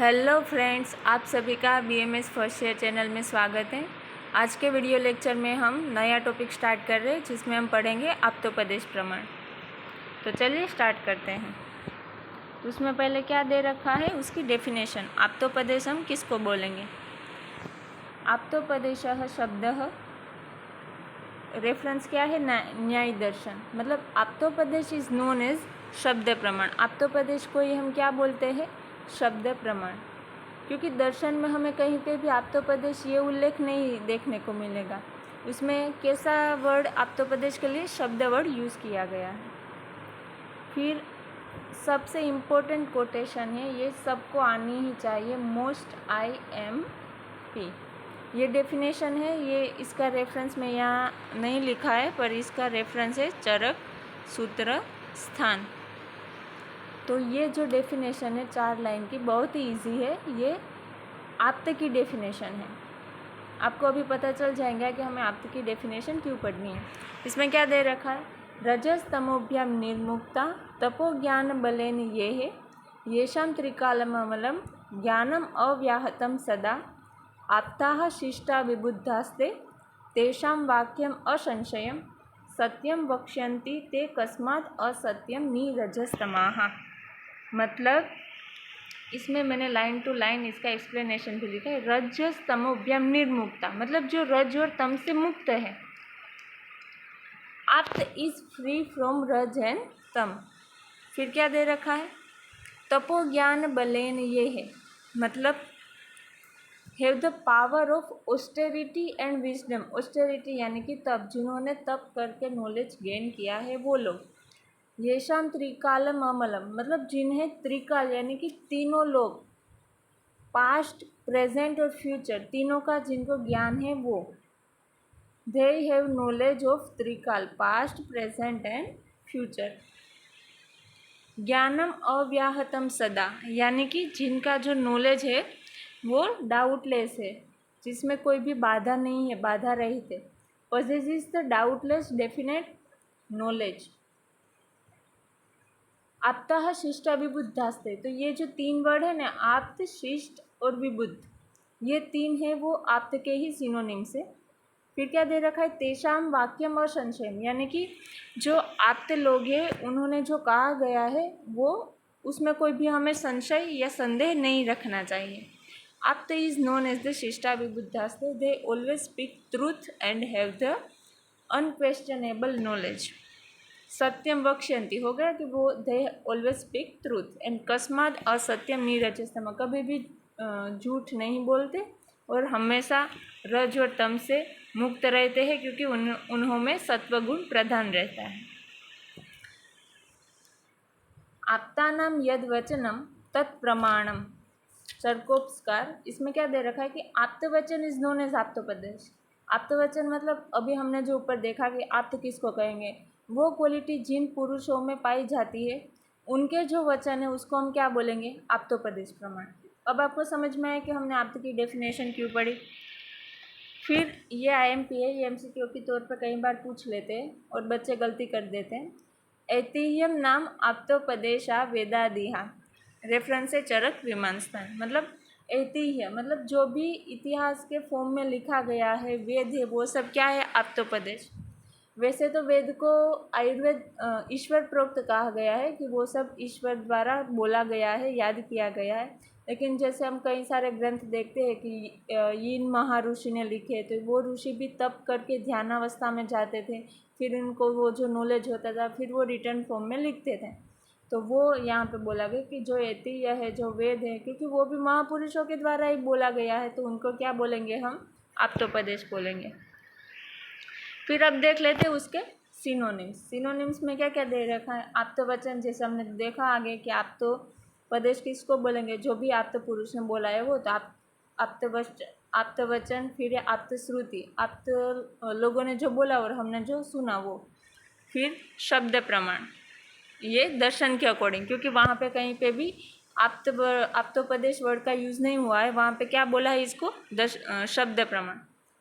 Hello friends, आप सभी का BMS फर्स्ट ईयर चैनल में स्वागत है। आज के वीडियो लेक्चर में हम नया टॉपिक स्टार्ट कर रहे हैं जिसमें हम पढ़ेंगे आप्तोपदेश प्रमाण। तो चलिए स्टार्ट करते हैं। उसमें पहले क्या दे रखा है, उसकी डेफिनेशन। आप्तोपदेश हम किसको बोलेंगे? आप्तोपदेशः शब्दः, रेफरेंस क्या है? न्याय दर्शन। मतलब आप्तोपदेश इज नोन एज शब्द प्रमाण। आप्तोपदेश को ही हम क्या बोलते हैं? शब्द प्रमाण। क्योंकि दर्शन में हमें कहीं पे भी आप्तोपदेश ये उल्लेख नहीं देखने को मिलेगा। उसमें कैसा वर्ड आप्तोपदेश के लिए शब्द वर्ड यूज़ किया गया है। फिर सबसे इम्पोर्टेंट कोटेशन है, ये सबको आनी ही चाहिए, मोस्ट IMP। ये डेफिनेशन है, ये इसका रेफरेंस में यहाँ नहीं लिखा है, पर इसका रेफरेंस है चरक सूत्र स्थान। तो ये जो डेफिनेशन है 4 लाइन की, बहुत ही इजी है। ये आप्त की डेफिनेशन है। आपको अभी पता चल जाएगा कि हमें आप्त की डेफिनेशन क्यों पढ़नी है। इसमें क्या दे रखा है? रजस तमोभ्याम निर्मुक्ता तपो ज्ञान बलेन ये है येषां त्रिकालम अमलम ज्ञानम अव्याहतम सदा आप्ताः शिष्टा विबुद्धास्ते तेषां वाक्यम असंशयम सत्यम वक्ष्यन्ति ते कस्मात् असत्यम नीरजस्तमाः। मतलब इसमें मैंने लाइन टू लाइन इसका एक्सप्लेनेशन भी लिखा है। रजस तमोभ्याम निर्मुक्ता, मतलब जो रज और तम से मुक्त है। आप्त इज फ्री फ्रॉम रज एंड तम। फिर क्या दे रखा है? तपो ज्ञान बलेन ये है, मतलब have the power of austerity and wisdom. Austerity यानी कि तप, जिन्होंने तप करके नॉलेज गेन किया है वो लोग। येषां त्रिकालम अमलम, मतलब जिन्हें त्रिकाल यानी कि तीनों लोग, पास्ट प्रेजेंट और फ्यूचर, तीनों का जिनको ज्ञान है वो। They have knowledge of Trikal, past present and future. ज्ञानम अव्याहतम सदा, यानी कि जिनका जो नॉलेज है वो डाउटलेस है, जिसमें कोई भी बाधा नहीं है, बाधा रहित है। Possesses the doubtless definite knowledge. आप्ताः शिष्टा विबुद्धास्ते, तो ये जो 3 वर्ड है ना, आप्त, शिष्ट और विबुद्ध, ये 3 है वो आप्त के ही सिनोनिम्स है। फिर क्या दे रखा है? तेषाम वाक्यम और संशयम, यानी कि जो आप्त लोग हैं उन्होंने जो कहा गया है वो, उसमें कोई भी हमें संशय या संदेह नहीं रखना चाहिए। आप्त इज नोन एज द शिष्टा विबुद्धास्ते, they always speak truth and have the unquestionable knowledge. सत्यम वक्ष्यन्ति हो गया कि वो they always speak truth and कस्मात् असत्यम नीरजस्तम, कभी भी झूठ नहीं बोलते और हमेशा रज और तम से मुक्त रहते हैं, क्योंकि उन्हों में सत्वगुण प्रधान रहता है। आप्तानाम यद वचनम तत्प्रमाणम, चरकोपस्कार। इसमें क्या दे रखा है कि आप्तवचन इज नोन एज आप्तोपदेश। आप्तवचन मतलब अभी हमने जो ऊपर देखा कि आप्त किसको कहेंगे, वो क्वालिटी जिन पुरुषों में पाई जाती है, उनके जो वचन है उसको हम क्या बोलेंगे? आप्तोपदेश प्रमाण। अब आपको समझ में आया कि हमने आप्त की डेफिनेशन क्यों पढ़ी। फिर ये IMP है, ये MCQ के तौर पर कई बार पूछ लेते हैं और बच्चे गलती कर देते हैं। ऐतिह्यम नाम आप्तोपदेशा वेदादिहा, रेफरेंस है चरक विमानस्थान। मतलब ऐतिह्य मतलब जो भी इतिहास के फॉर्म में लिखा गया है, वेद है, वो सब क्या है? आप्तोपदेश। वैसे तो वेद को आयुर्वेद ईश्वर प्रोक्त कहा गया है कि वो सब ईश्वर द्वारा बोला गया है, याद किया गया है। लेकिन जैसे हम कई सारे ग्रंथ देखते हैं कि यीन महर्षि ने लिखे, तो वो ऋषि भी तप करके ध्यानावस्था में जाते थे, फिर उनको वो जो नॉलेज होता था फिर वो रिटर्न फॉर्म में लिखते थे। तो वो यहाँ पे बोला गया कि जो ऐतिह्य है, जो वेद है, क्योंकि वो भी महापुरुषों के द्वारा ही बोला गया है, तो उनको क्या बोलेंगे? हम आप्तोपदेश बोलेंगे। फिर अब देख लेते हैं उसके सिनोनिम्स। सिनोनिम्स में क्या क्या दे रखा है? आप्तवचन, जैसे हमने देखा आगे कि आप्तोपदेश किसको बोलेंगे? जो भी आप्त पुरुष ने बोला है वो, तो आप्तवचन। फिर आप्तश्रुति, आप्त लोगों ने जो बोला और हमने जो सुना वो। फिर शब्द प्रमाण, ये दर्शन के अकॉर्डिंग, क्योंकि वहाँ पे कहीं पे भी आप्तोपदेश वर्ड का यूज़ नहीं हुआ है, वहाँ पे क्या बोला है इसको? शब्द प्रमाण।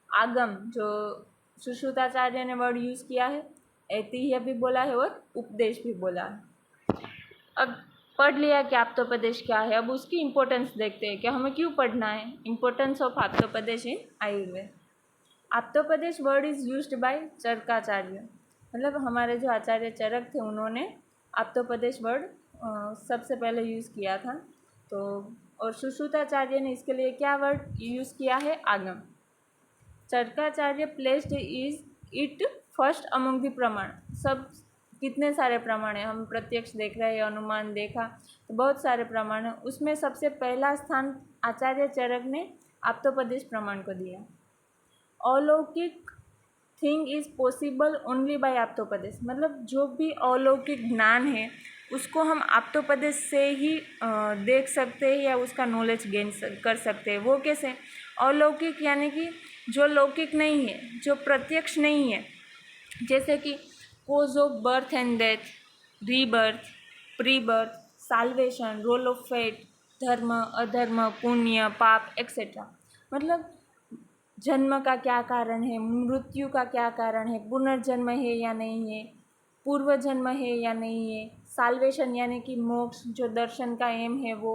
आगम, जो सुश्रुताचार्य ने वर्ड यूज़ किया है, ऐतिह्य भी बोला है और उपदेश भी बोला है। अब पढ़ लिया कि आप्तोपदेश क्या है। अब उसकी इम्पोर्टेंस देखते हैं कि हमें क्यों पढ़ना है। इम्पोर्टेंस ऑफ आप्तोपदेश इन आयुर्वेद। आप्तोपदेश word is used by Charakacharya, मतलब हमारे जो आचार्य चरक थे उन्होंने आप्तोपदेश वर्ड सबसे पहले यूज़ किया था। तो और सुश्रुताचार्य ने इसके लिए क्या वर्ड यूज़ किया है, आगम। Charakacharya placed is it first among the प्रमाण। सब कितने सारे प्रमाण हैं, हम प्रत्यक्ष देख रहे हैं, अनुमान देखा, तो बहुत सारे प्रमाण हैं, उसमें सबसे पहला स्थान आचार्य चरक ने आप्तोपदेश प्रमाण को दिया। अलौकिक thing is possible only by आप्तोपदेश, मतलब जो भी अलौकिक ज्ञान है उसको हम आप्तोपदेश से ही देख सकते हैं या उसका नॉलेज गेन कर सकते हैं। वो कैसे? अलौकिक यानी कि जो लौकिक नहीं है, जो प्रत्यक्ष नहीं है, जैसे कि cause of birth and death, rebirth, pre birth, salvation, role of fate, dharma adharma, पुण्य पाप एक्सेट्रा। मतलब जन्म का क्या कारण है, मृत्यु का क्या कारण है, पुनर्जन्म है या नहीं है, पूर्व जन्म है या नहीं है, साल्वेशन यानी कि मोक्ष जो दर्शन का एम है वो,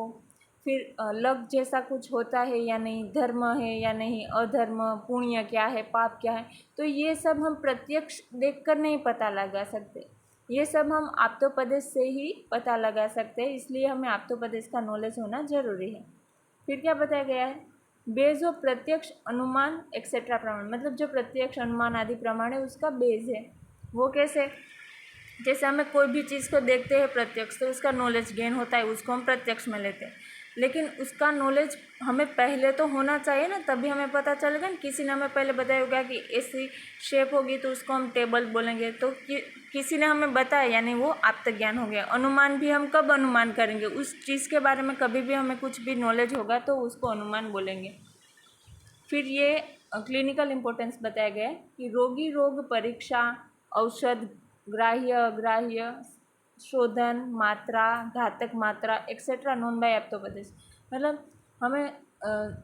फिर लक जैसा कुछ होता है या नहीं, धर्म है या नहीं, अधर्म, पुण्य क्या है, पाप क्या है। तो ये सब हम प्रत्यक्ष देखकर नहीं पता लगा सकते, ये सब हम आप्तोपदेश से ही पता लगा सकते हैं, इसलिए हमें आप्तोपदेश का नॉलेज होना ज़रूरी है। फिर क्या बताया गया है, बेज ऑफ प्रत्यक्ष अनुमान एक्सेट्रा प्रमाण, मतलब जो प्रत्यक्ष अनुमान आदि प्रमाण है उसका बेज है। वो कैसे? जैसे हमें कोई भी चीज़ को देखते हैं प्रत्यक्ष तो उसका नॉलेज गेन होता है, उसको हम प्रत्यक्ष में लेते हैं, लेकिन उसका नॉलेज हमें पहले तो होना चाहिए ना, तभी हमें पता चलेगा ना। किसी ने हमें पहले बताया होगा कि ऐसी शेप होगी तो उसको हम टेबल बोलेंगे, तो किसी ने हमें बताया यानी वो आप्त ज्ञान हो गया। अनुमान भी हम कब अनुमान करेंगे? उस चीज़ के बारे में कभी भी हमें कुछ भी नॉलेज होगा तो उसको अनुमान बोलेंगे। फिर ये क्लिनिकल इम्पोर्टेंस बताया गया है कि रोगी रोग परीक्षा, औषध, ग्राह्य अग्राह्य, शोधन, मात्रा, घातक मात्रा एक्सेट्रा नॉन बाय आप्तोपदेश। मतलब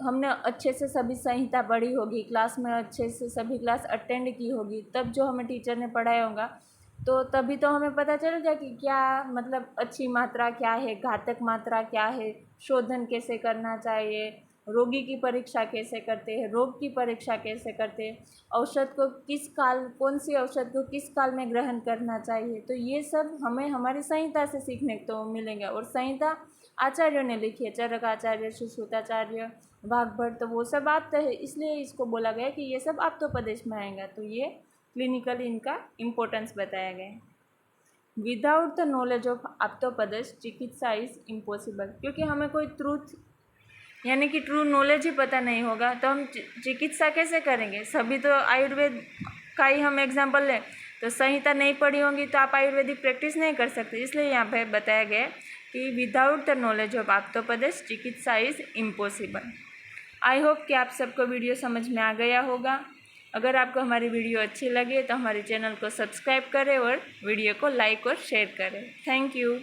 हमने अच्छे से सभी संहिता पढ़ी होगी, क्लास में अच्छे से सभी क्लास अटेंड की होगी, तब जो हमें टीचर ने पढ़ाया होगा तो तभी तो हमें पता चलेगा कि क्या मतलब अच्छी मात्रा क्या है, घातक मात्रा क्या है, शोधन कैसे करना चाहिए, रोगी की परीक्षा कैसे करते हैं, रोग की परीक्षा कैसे करते हैं, औषध को किस काल, कौन सी औषध को किस काल में ग्रहण करना चाहिए। तो ये सब हमें हमारी संहिता से सीखने को मिलेंगे, और संहिता आचार्यों ने लिखी है, चरक आचार्य, सुश्रुताचार्य, वाग्भट, तो वो सब आते हैं, इसलिए इसको बोला गया कि ये सब आप्तोपदेश में आएगा। तो ये क्लिनिकली इनका इम्पोर्टेंस बताया गया है। विदाउट द नॉलेज ऑफ आप्तोपदेश चिकित्सा इज़ इम्पॉसिबल, क्योंकि हमें कोई ट्रूथ यानी कि ट्रू नॉलेज ही पता नहीं होगा तो हम चिकित्सा कैसे करेंगे। सभी तो आयुर्वेद का ही हम एग्जांपल लें तो संहिता नहीं पढ़ी होंगी तो आप आयुर्वेदिक प्रैक्टिस नहीं कर सकते। इसलिए यहाँ पे बताया गया कि विदाउट द नॉलेज ऑफ आप्तोपदेश चिकित्सा इज़ इम्पॉसिबल। आई होप कि आप सबको वीडियो समझ में आ गया होगा। अगर आपको हमारी वीडियो अच्छी लगे तो हमारे चैनल को सब्सक्राइब करें और वीडियो को लाइक और शेयर करें। Thank you.